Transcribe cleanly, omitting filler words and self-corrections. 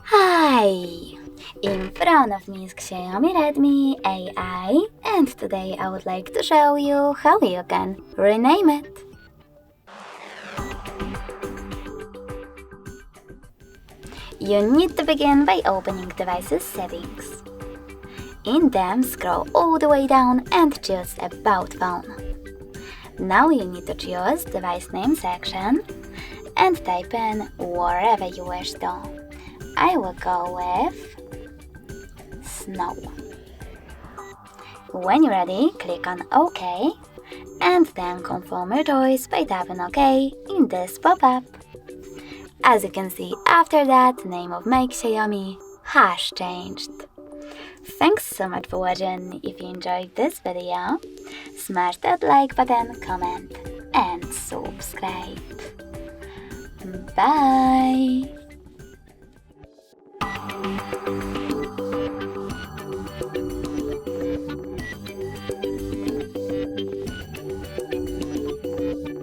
Hi! In front of me is XIAOMI Redmi A1 and today I would like to show you how you can rename it. You need to begin by opening Devices Settings. In them, scroll all the way down and choose About Phone. Now you need to choose Device Name section and type in wherever you wish to. I will go with Snow. When you're ready, click on OK and then confirm your choice by tapping OK in this pop-up. As you can see, after that, the name of my XIAOMI has changed. Thanks so much for watching. If you enjoyed this video, smash that like button, comment and subscribe. Bye!